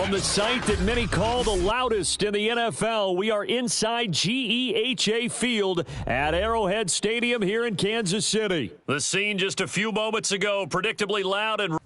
From the site that many call the loudest in the NFL, we are inside GEHA Field at Arrowhead Stadium here in Kansas City. The scene just a few moments ago, predictably loud and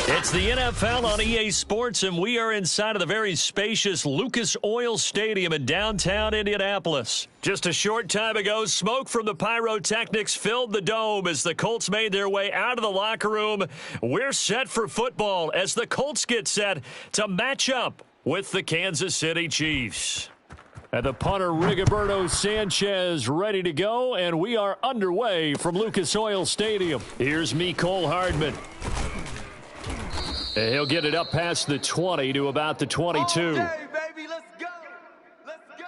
it's the NFL on EA Sports, and we are inside of the very spacious Lucas Oil Stadium in downtown Indianapolis. Just a short time ago, smoke from the pyrotechnics filled the dome as the Colts made their way out of the locker room. We're set for football as the Colts get set to match up with the Kansas City Chiefs. And the punter, Rigoberto Sanchez, ready to go, and we are underway from Lucas Oil Stadium. Here's Mecole Hardman. He'll get it up past the 20 to about the 22. Okay, baby, let's go. Let's go.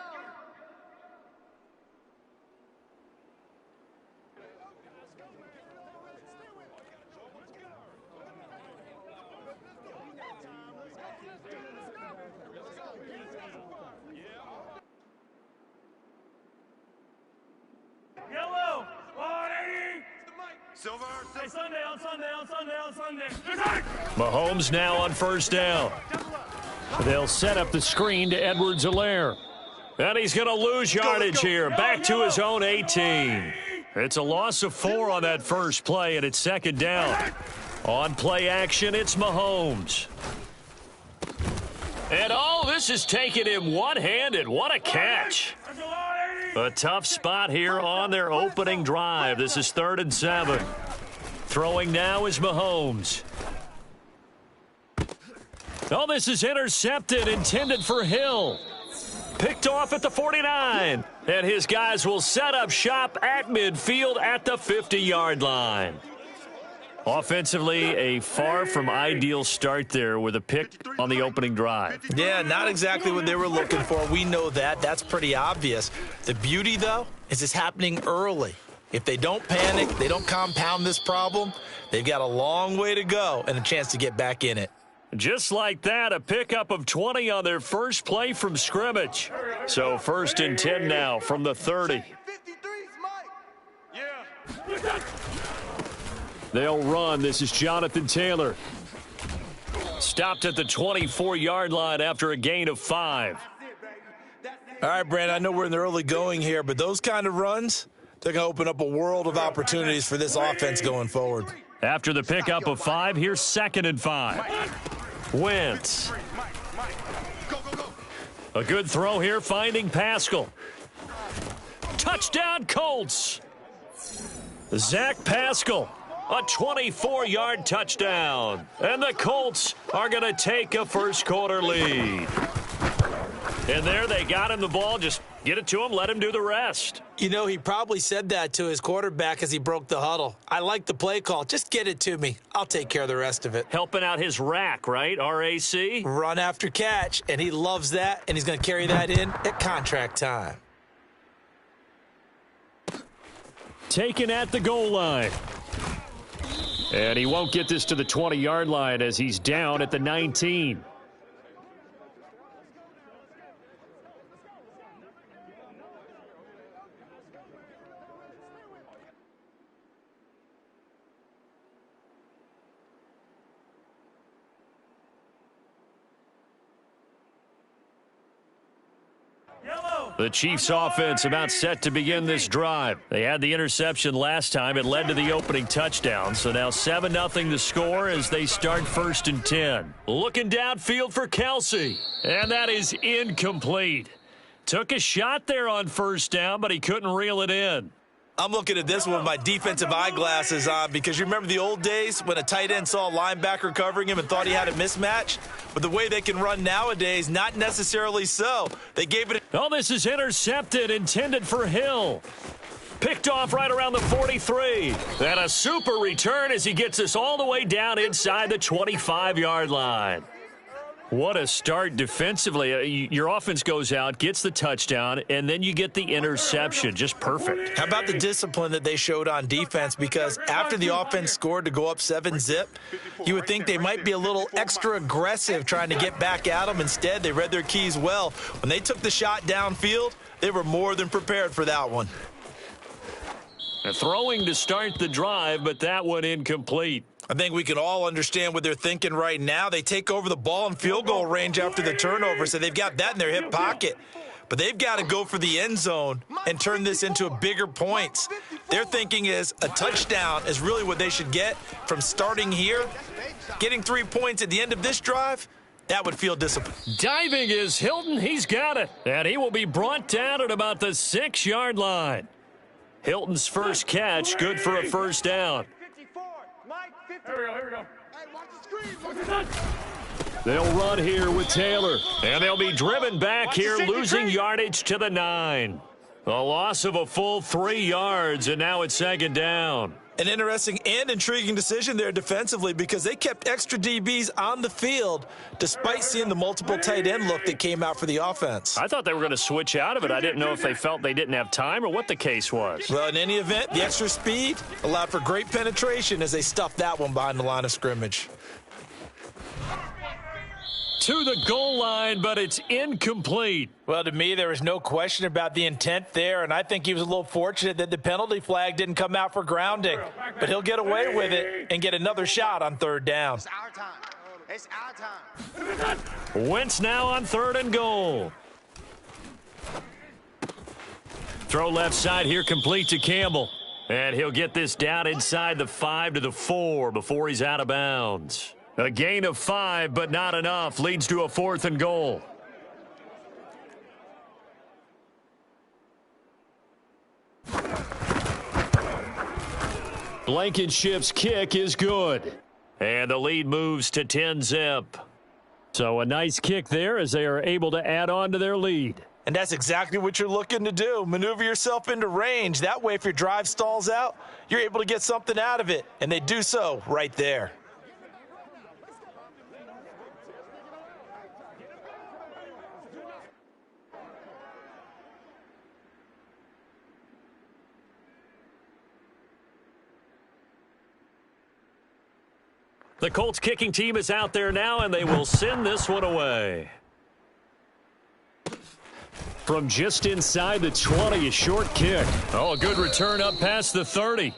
Yellow, 180. Silver. Hey, Sunday. Mahomes now on first down. They'll set up the screen to Edwards-Helaire. And he's going to lose yardage here. Back to his own 18. It's a loss of 4 on that first play, and it's second down. On play action, it's Mahomes. And this is taking him one-handed. What a catch. A tough spot here on their opening drive. This is 3rd and 7. Throwing now is Mahomes. This is intercepted, intended for Hill. Picked off at the 49. And his guys will set up shop at midfield at the 50-yard line. Offensively, a far from ideal start there with a pick on the opening drive. Yeah, not exactly what they were looking for. We know that. That's pretty obvious. The beauty, though, is it's happening early. If they don't panic, they don't compound this problem, they've got a long way to go and a chance to get back in it. Just like that, a pickup of 20 on their first play from scrimmage. So 1st and 10 now from the 30. 53's Mike. Yeah. They'll run. This is Jonathan Taylor. Stopped at the 24-yard line after a gain of 5. All right, Brand, I know we're in the early going here, but those kind of runs, they're going to open up a world of opportunities for this offense going forward. After the pickup of 5, here's 2nd and 5. Wentz. A good throw here, finding Pascal. Touchdown, Colts. Zach Pascal, a 24-yard touchdown. And the Colts are going to take a first-quarter lead. And there they got him the ball. Just get it to him, let him do the rest. You know, he probably said that to his quarterback as he broke the huddle. I like the play call. Just get it to me. I'll take care of the rest of it. Helping out his rack, right? RAC? Run after catch, and he loves that, and he's going to carry that in at contract time. Taken at the goal line. And he won't get this to the 20-yard line as he's down at the 19. The Chiefs offense about set to begin this drive. They had the interception last time. It led to the opening touchdown. So now 7-0 the score as they start 1st and 10. Looking downfield for Kelsey. And that is incomplete. Took a shot there on first down, but he couldn't reel it in. I'm looking at this one with my defensive eyeglasses on because you remember the old days when a tight end saw a linebacker covering him and thought he had a mismatch? But the way they can run nowadays, not necessarily so. They gave it. Oh, this is intercepted, intended for Hill. Picked off right around the 43. And a super return as he gets us all the way down inside the 25-yard line. What a start defensively. Your offense goes out, gets the touchdown, and then you get the interception. Just perfect. How about the discipline that they showed on defense? Because after the offense scored to go up 7-zip, you would think they might be a little extra aggressive trying to get back at them. Instead, they read their keys well. When they took the shot downfield, they were more than prepared for that one. Throwing to start the drive, but that one incomplete. I think we can all understand what they're thinking right now. They take over the ball in field goal range after the turnover, so they've got that in their hip pocket. But they've got to go for the end zone and turn this into a bigger points. Their thinking is a touchdown is really what they should get from starting here. Getting 3 points at the end of this drive, that would feel disappointing. Diving is Hilton. He's got it. And he will be brought down at about the 6-yard line. Hilton's first catch, good for a first down. Here we go. They'll run here with Taylor, and they'll be driven back here, losing yardage to the 9. A loss of a full 3 yards, and now it's second down. An interesting and intriguing decision there defensively because they kept extra DBs on the field despite seeing the multiple tight end look that came out for the offense. I thought they were going to switch out of it. I didn't know if they felt they didn't have time or what the case was. Well, in any event, the extra speed allowed for great penetration as they stuffed that one behind the line of scrimmage. To the goal line, but it's incomplete. Well, to me, there was no question about the intent there, and I think he was a little fortunate that the penalty flag didn't come out for grounding. But he'll get away with it and get another shot on third down. It's our time. It's our time. Wentz now on 3rd and goal. Throw left side here, complete to Campbell. And he'll get this down inside the 5 to the 4 before he's out of bounds. A gain of 5, but not enough. Leads to a 4th and goal. Blankenship's kick is good. And the lead moves to 10-zip. So a nice kick there as they are able to add on to their lead. And that's exactly what you're looking to do. Maneuver yourself into range. That way, if your drive stalls out, you're able to get something out of it. And they do so right there. The Colts kicking team is out there now, and they will send this one away. From just inside the 20, a short kick. Oh, a good return up past the 30.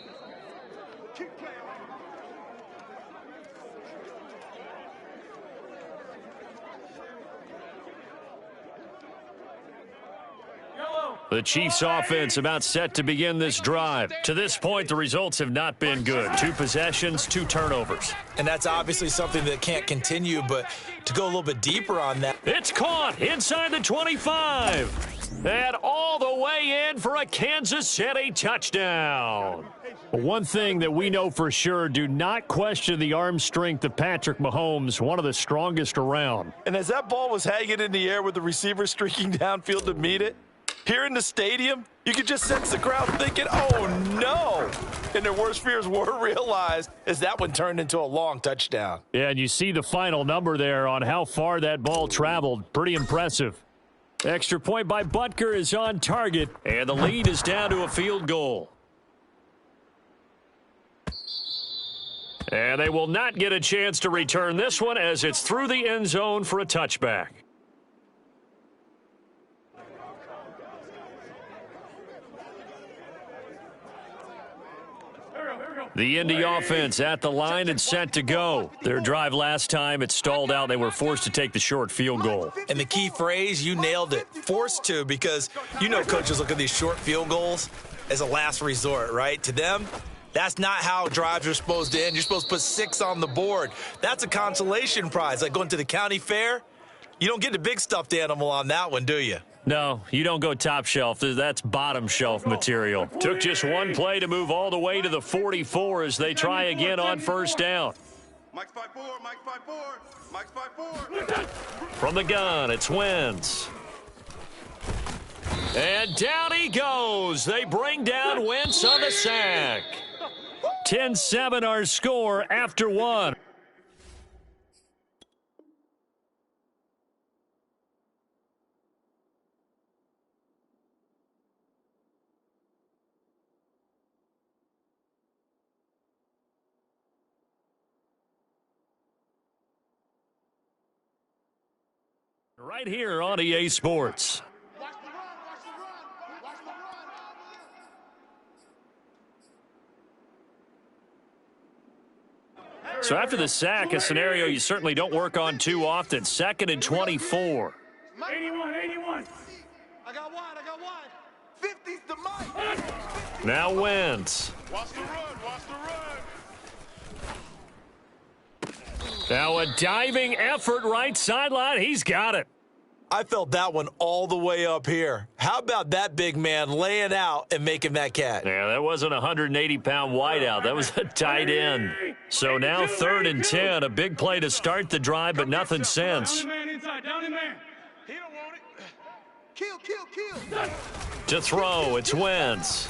The Chiefs offense about set to begin this drive. To this point, the results have not been good. 2 possessions, 2 turnovers. And that's obviously something that can't continue, but to go a little bit deeper on that. It's caught inside the 25. And all the way in for a Kansas City touchdown. One thing that we know for sure, do not question the arm strength of Patrick Mahomes, one of the strongest around. And as that ball was hanging in the air with the receiver streaking downfield to meet it, here in the stadium, you could just sense the crowd thinking, oh, no. And their worst fears were realized as that one turned into a long touchdown. Yeah, and you see the final number there on how far that ball traveled. Pretty impressive. Extra point by Butker is on target, and the lead is down to a field goal. And they will not get a chance to return this one as it's through the end zone for a touchback. The Indy offense at the line and set to go. Their drive last time, it stalled out. They were forced to take the short field goal. And the key phrase, you nailed it, forced to, because you know coaches look at these short field goals as a last resort, right? To them, that's not how drives are supposed to end. You're supposed to put 6 on the board. That's a consolation prize, like going to the county fair. You don't get a big stuffed animal on that one, do you? No, you don't go top shelf. That's bottom shelf material. Took just one play to move all the way to the 44 as they try again on first down. Mike's 5-4, Mike's 5-4, Mike's 5-4. From the gun, it's Wentz. And down he goes. They bring down Wentz on the sack. 10-7 our score after one. Right here on EA Sports. So after the sack, a scenario you certainly don't work on too often. 2nd and 24. 81. I got one. 50's the Mike. Now Wentz. Watch the run. Now a diving effort right sideline. He's got it. I felt that one all the way up here. How about that big man laying out and making that catch? Yeah, that wasn't a 180-pound wideout. That was a tight end. So now 3rd and 10. A big play to start the drive, but nothing since. Down the man inside. Down the man. He don't want it. Kill. To throw, it's Wentz.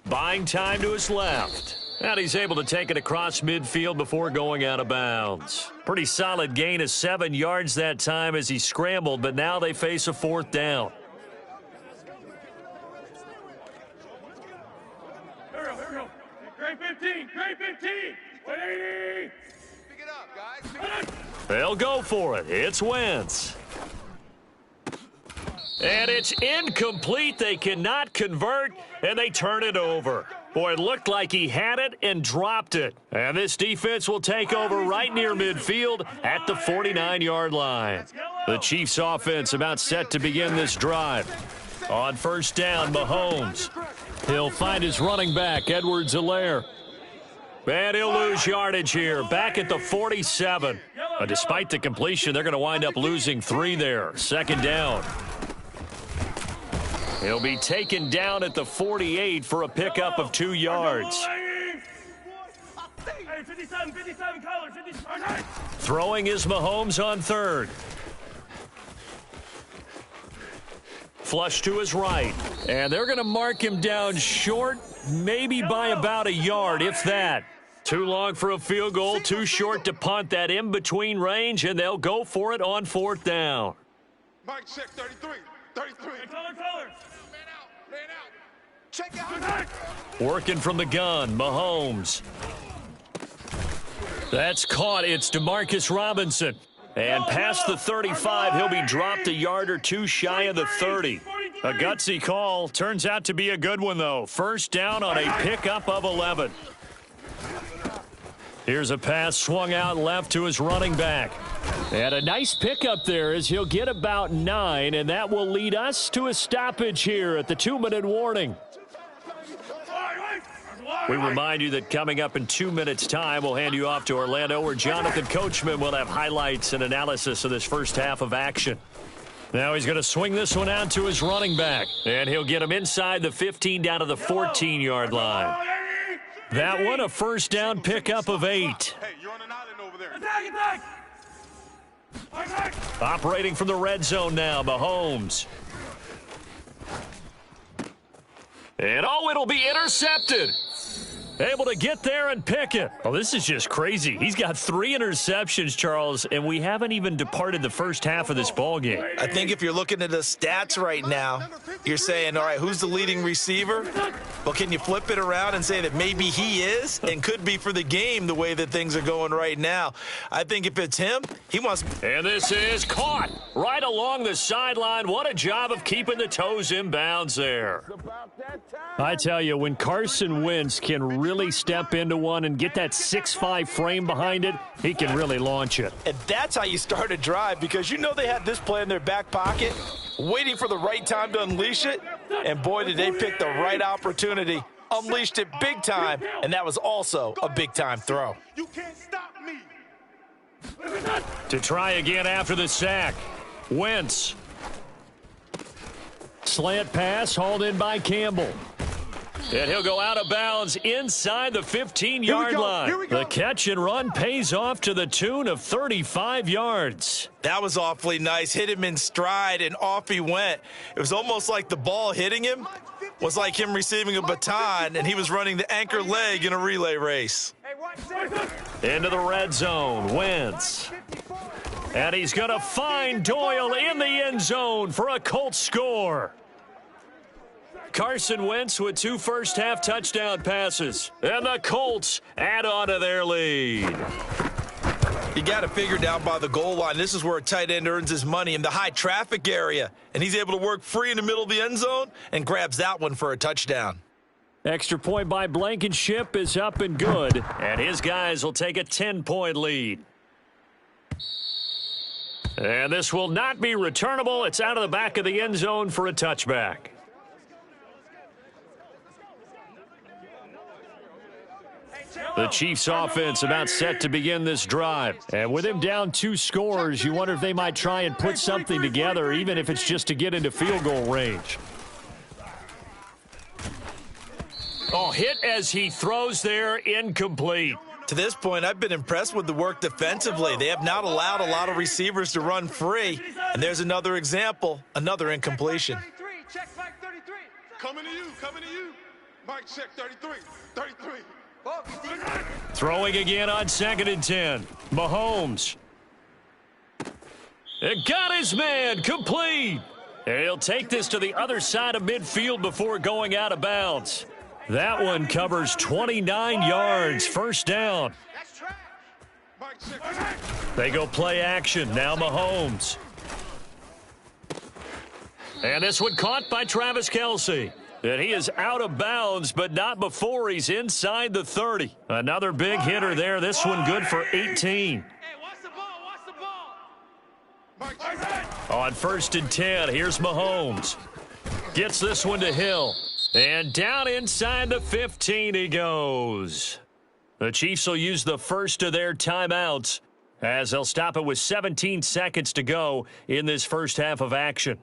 Buying time to his left. And he's able to take it across midfield before going out of bounds. Pretty solid gain of 7 yards that time as he scrambled, but now they face a 4th down. Here we go. Grade 15. 180. Pick it up, guys. Pick it up. They'll go for it. It's Wentz. And it's incomplete. They cannot convert, and they turn it over. Boy, it looked like he had it and dropped it. And this defense will take over right near midfield at the 49-yard line. The Chiefs offense about set to begin this drive. On first down, Mahomes. He'll find his running back, Edwards-Helaire. And he'll lose yardage here, back at the 47. But despite the completion, they're going to wind up losing 3 there. 2nd down. He'll be taken down at the 48 for a pickup of 2 yards. Hey, 57 colors. 57. Throwing is Mahomes on 3rd. Flush to his right. And they're going to mark him down short, maybe by about a yard, if that. Too long for a field goal, too short to punt. That in-between range, and they'll go for it on 4th down. Mike, check 33. Color. Man out. Check out. Working from the gun, Mahomes. That's caught. It's Demarcus Robinson. And past the 35, he'll be dropped a yard or 2 shy of the 30. A gutsy call. Turns out to be a good one, though. First down on a pickup of 11. Here's a pass swung out left to his running back. And a nice pickup there as he'll get about 9, and that will lead us to a stoppage here at the 2-minute warning. We remind you that coming up in 2 minutes' time, we'll hand you off to Orlando, where Jonathan Coachman will have highlights and analysis of this first half of action. Now he's going to swing this one out to his running back, and he'll get him inside the 15 down to the 14-yard line. That one, a first down pickup of 8. Hey, you're on an island over there. Attack! Operating from the red zone now, Mahomes. And it'll be intercepted. Able to get there and pick it. Oh, this is just crazy. He's got 3 interceptions, Charles, and we haven't even departed the first half of this ball game. I think if you're looking at the stats right now, you're saying, all right, who's the leading receiver? Well, can you flip it around and say that maybe he is and could be for the game the way that things are going right now? I think if it's him, he wants. And this is caught right along the sideline. What a job of keeping the toes in bounds there. I tell you, when Carson Wentz can really step into one and get that 6'5" frame behind it, he can really launch it. And that's how you start a drive, because you know they had this play in their back pocket, waiting for the right time to unleash it. And boy, did they pick the right opportunity. Unleashed it big time, and that was also a big-time throw. You can't stop me. To try again after the sack. Wentz. Slant pass hauled in by Campbell. And he'll go out of bounds inside the 15-yard line. The catch and run pays off to the tune of 35 yards. That was awfully nice. Hit him in stride, and off he went. It was almost like the ball hitting him was like him receiving a baton, and he was running the anchor leg in a relay race. Into the red zone, Wentz. And he's going to find Doyle in the end zone for a Colts score. Carson Wentz with 2 first-half touchdown passes. And the Colts add on to their lead. You got to figure down by the goal line. This is where a tight end earns his money, in the high traffic area. And he's able to work free in the middle of the end zone and grabs that one for a touchdown. Extra point by Blankenship is up and good. And his guys will take a 10-point lead. And this will not be returnable. It's out of the back of the end zone for a touchback. The Chiefs offense about set to begin this drive. And with him down 2 scores, you wonder if they might try and put something together, even if it's just to get into field goal range. Oh, hit as he throws there, incomplete. To this point, I've been impressed with the work defensively. They have not allowed a lot of receivers to run free. And there's another example, another incompletion. Check Mike 33. Coming to you, coming to you. Mike, check 33, 33. Throwing again on 2nd and 10. Mahomes. It got his man, complete. And he'll take this to the other side of midfield before going out of bounds. That one covers 29 yards, first down. They go play action, now Mahomes. And this one caught by Travis Kelce. And he is out of bounds, but not before he's inside the 30. Another big hitter there, this one good for 18. Hey, watch the ball, watch the ball. On 1st and 10, here's Mahomes. Gets this one to Hill. And down inside the 15 he goes. The Chiefs will use the first of their timeouts as they'll stop it with 17 seconds to go in this first half of action.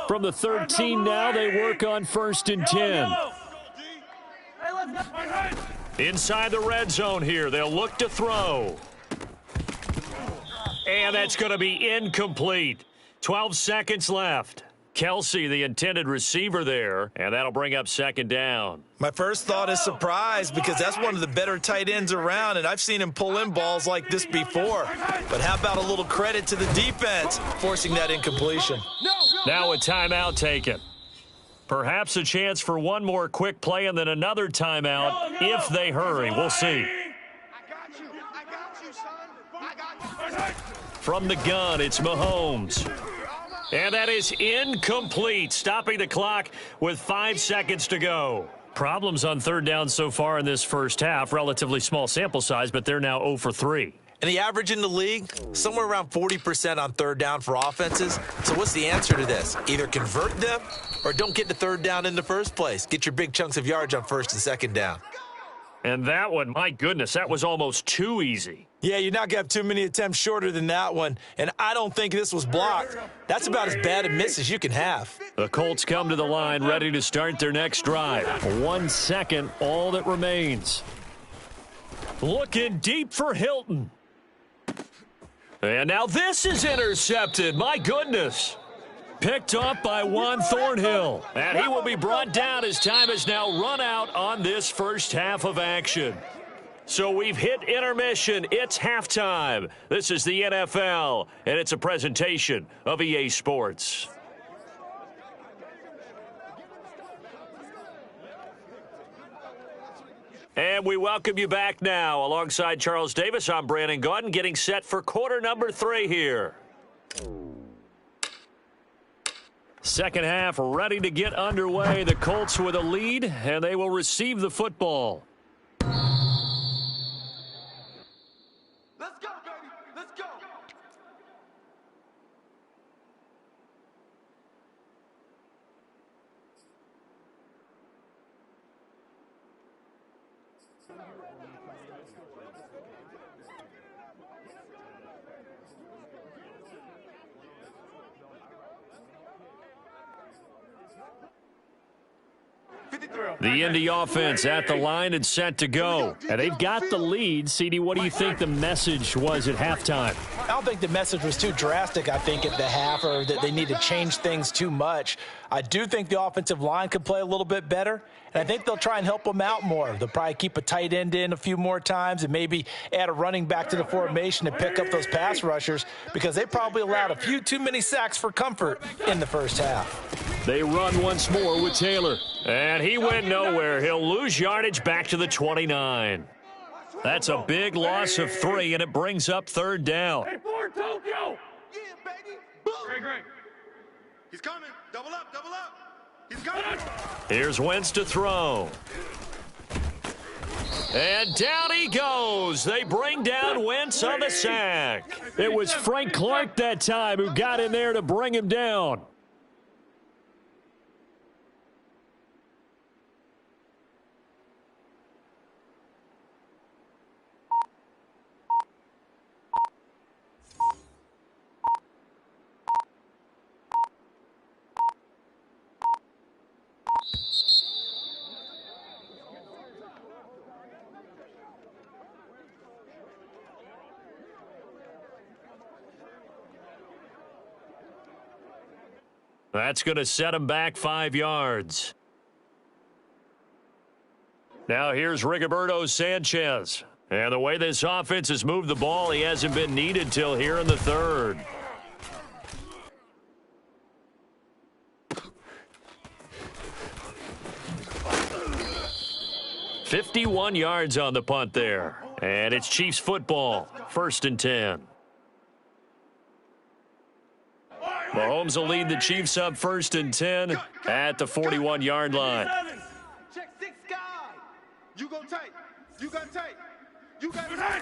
From the 13 now, they work on 1st and 10. Inside the red zone here, they'll look to throw. And that's going to be incomplete. 12 seconds left. Kelce, the intended receiver there, and that'll bring up 2nd down. My first thought is surprise, because that's one of the better tight ends around, and I've seen him pull in balls like this before. But how about a little credit to the defense forcing that incompletion? Now a timeout taken. Perhaps a chance for one more quick play and then another timeout if they hurry. We'll see. I got you, son. I got you. From the gun, it's Mahomes. And that is incomplete, stopping the clock with 5 seconds to go. Problems on 3rd down so far in this first half. Relatively small sample size, but they're now 0 for 3. And the average in the league, somewhere around 40% on 3rd down for offenses. So what's the answer to this? Either convert them or don't get to 3rd down in the first place. Get your big chunks of yards on 1st and 2nd down. And that one, my goodness, that was almost too easy. Yeah, you're not going to have too many attempts shorter than that one, and I don't think this was blocked. That's about as bad a miss as you can have. The Colts come to the line ready to start their next drive. 1 second, all that remains. Looking deep for Hilton. And now this is intercepted. My goodness. Picked up by Juan Thornhill. And he will be brought down as time has now run out on this first half of action. So we've hit intermission. It's halftime. This is the NFL, and it's a presentation of EA Sports. And we welcome you back now. Alongside Charles Davis, I'm Brandon Gaudin, getting set for quarter number 3 here. Second half ready to get underway. The Colts with a lead, and they will receive the football. Let's go, baby. Let's go. The Indy offense at the line and set to go. And they've got the lead. CD, what do you think the message was at halftime? I don't think the message was too drastic, I think, at the half, or that they need to change things too much. I do think the offensive line could play a little bit better, and I think they'll try and help them out more. They'll probably keep a tight end in a few more times and maybe add a running back to the formation to pick up those pass rushers, because they probably allowed a few too many sacks for comfort in the first half. They run once more with Taylor. And he went nowhere. He'll lose yardage back to the 29. That's a big loss of 3, and it brings up third down. Hey, for Tokyo. Yeah, baby. Boom. Great. He's coming. Double up, double up. He's coming. Here's Wentz to throw. And down he goes. They bring down Wentz on the sack. It was Frank Clark that time who got in there to bring him down. That's going to set him back 5 yards. Now here's Rigoberto Sanchez. And the way this offense has moved the ball, he hasn't been needed till here in the third. "51 yards on the punt there. And it's Chiefs football, 1st and 10. Mahomes will lead the Chiefs up 1st and 10 at the 41-yard line. Check 6 guy. You go tight. You got tight. You got tight.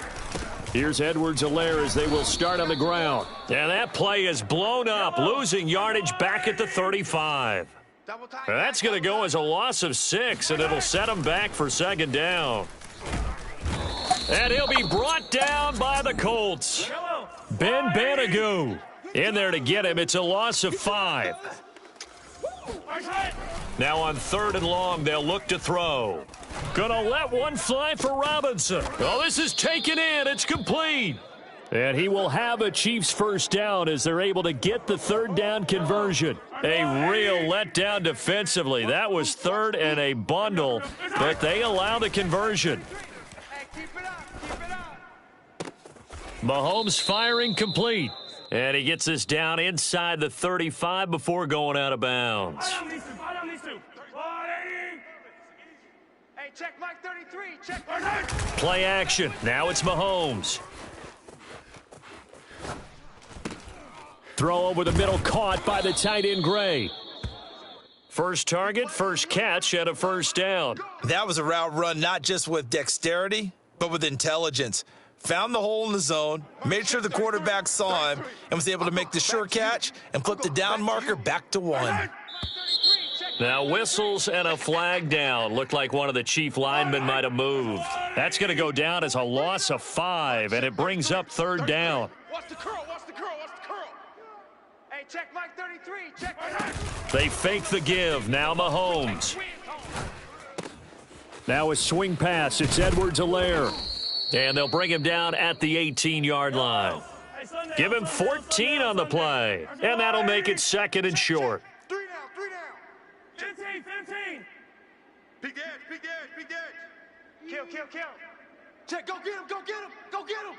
Here's Edwards-Helaire as they will start on the ground. And that play is blown up, losing yardage back at the 35. Double tight. That's going to go as a loss of 6, and it'll set him back for 2nd down. And he'll be brought down by the Colts. Ben Banogu in there to get him. It's a loss of 5. Now on 3rd and long, they'll look to throw. Gonna let one fly for Robinson. Oh, this is taken in. It's complete. And he will have a Chiefs first down as they're able to get the 3rd down conversion. A real letdown defensively. That was 3rd and a bundle, but they allow the conversion. Hey, keep it up. Keep it up. Mahomes firing complete. And he gets this down inside the 35 before going out of bounds. Hey, check Mike 33. Check. Play action. Now it's Mahomes. Throw over the middle, caught by the tight end Gray. First target, first catch, and a 1st down. That was a route run not just with dexterity, but with intelligence. Found the hole in the zone, made sure the quarterback saw him, and was able to make the sure catch and flip the down marker back to 1. Now whistles and a flag down. Looked like one of the Chief linemen might have moved. That's going to go down as a loss of 5, and it brings up 3rd down. Watch the curl. Watch the curl. Watch the curl. Hey, check Mike 33. Check. They fake the give. Now Mahomes. Now a swing pass. It's Edwards-Helaire. And they'll bring him down at the 18-yard line. Give him 14 on the play. And that'll make it 2nd and short. 3 down. 3 down. 15. Big edge. Big edge. Big edge. Kill. Check. Go get him. Go get him. Go get him.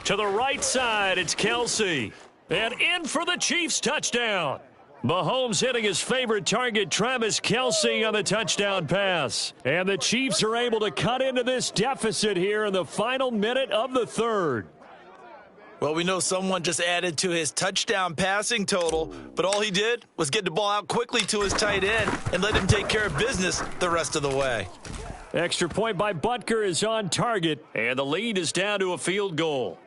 To the right side, it's Kelsey. And in for the Chiefs touchdown. Mahomes hitting his favorite target, Travis Kelsey, on the touchdown pass. And the Chiefs are able to cut into this deficit here in the final minute of the 3rd. Well, we know someone just added to his touchdown passing total, but all he did was get the ball out quickly to his tight end and let him take care of business the rest of the way. Extra point by Butker is on target. And the lead is down to a field goal.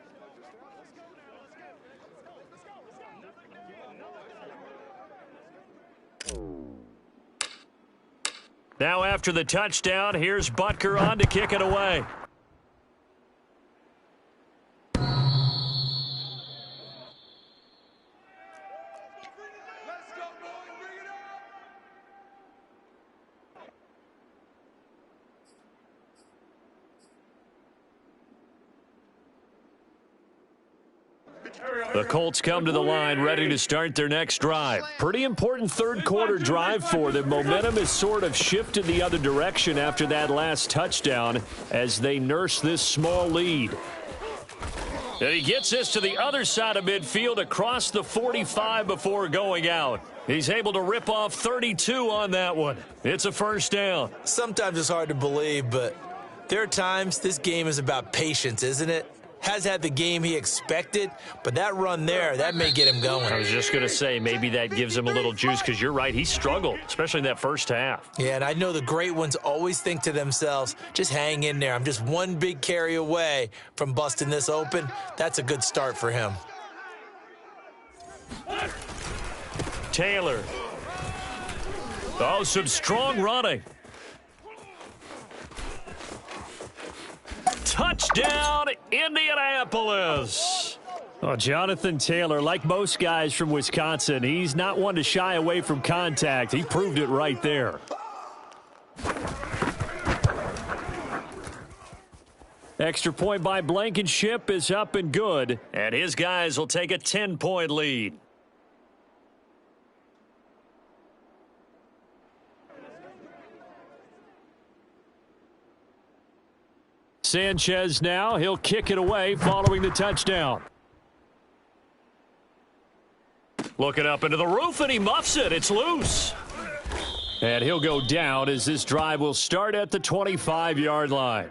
Now after the touchdown, here's Butker on to kick it away. The Colts come to the line ready to start their next drive. Pretty important third-quarter drive for them. Momentum has sort of shifted the other direction after that last touchdown as they nurse this small lead. And he gets this to the other side of midfield across the 45 before going out. He's able to rip off 32 on that one. It's a first down. Sometimes it's hard to believe, but there are times this game is about patience, isn't it? Has had the game he expected, but that run there, that may get him going. I was just going to say, maybe that gives him a little juice because you're right, he struggled, especially in that first half. Yeah, and I know the great ones always think to themselves, just hang in there. I'm just one big carry away from busting this open. That's a good start for him. Taylor. Oh, some strong running. Touchdown, Indianapolis. Oh, Jonathan Taylor, like most guys from Wisconsin, he's not one to shy away from contact. He proved it right there. Extra point by Blankenship is up and good. And his guys will take a 10-point lead. Sanchez now, he'll kick it away following the touchdown. Looking up into the roof, and he muffs it. It's loose. And he'll go down as this drive will start at the 25-yard line.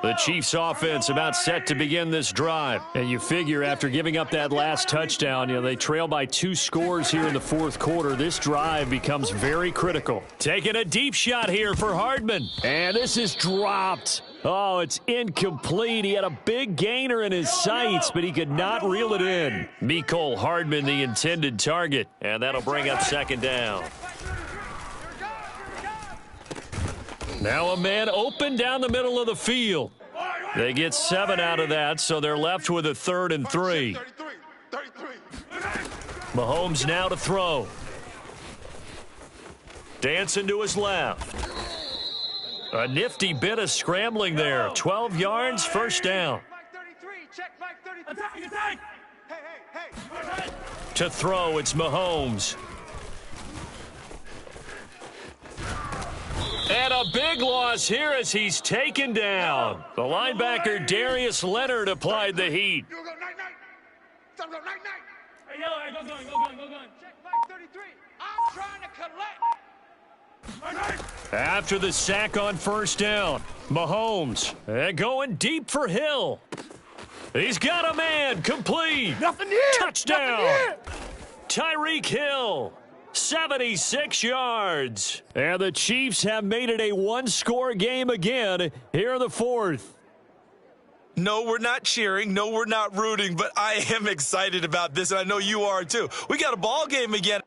The Chiefs offense about set to begin this drive. And you figure after giving up that last touchdown, they trail by 2 scores here in the fourth quarter. This drive becomes very critical. Taking a deep shot here for Hardman. And this is dropped. Oh, it's incomplete. He had a big gainer in his sights, but he could not reel it in. Mecole Hardman, the intended target. And that'll bring up second down. Now a man open down the middle of the field. They get 7 out of that, so they're left with a 3rd and 3. 33. Mahomes now to throw. Dancing to his left. A nifty bit of scrambling there. 12 yards, first down. Check Mike 33. Attack, attack. Hey. To throw, it's Mahomes. And a big loss here as he's taken down. The linebacker Darius Leonard applied the heat. You go night. Time to go night. Hey, yo, hey, go gun. Check Mike 33. I'm trying to collect. After the sack on first down, Mahomes going deep for Hill. He's got a man, complete. Nothing here. Touchdown. Tyreek Hill. 76 yards. And the Chiefs have made it a one-score game again here in the fourth. No, we're not cheering. No, we're not rooting, but I am excited about this, and I know you are too. We got a ball game again.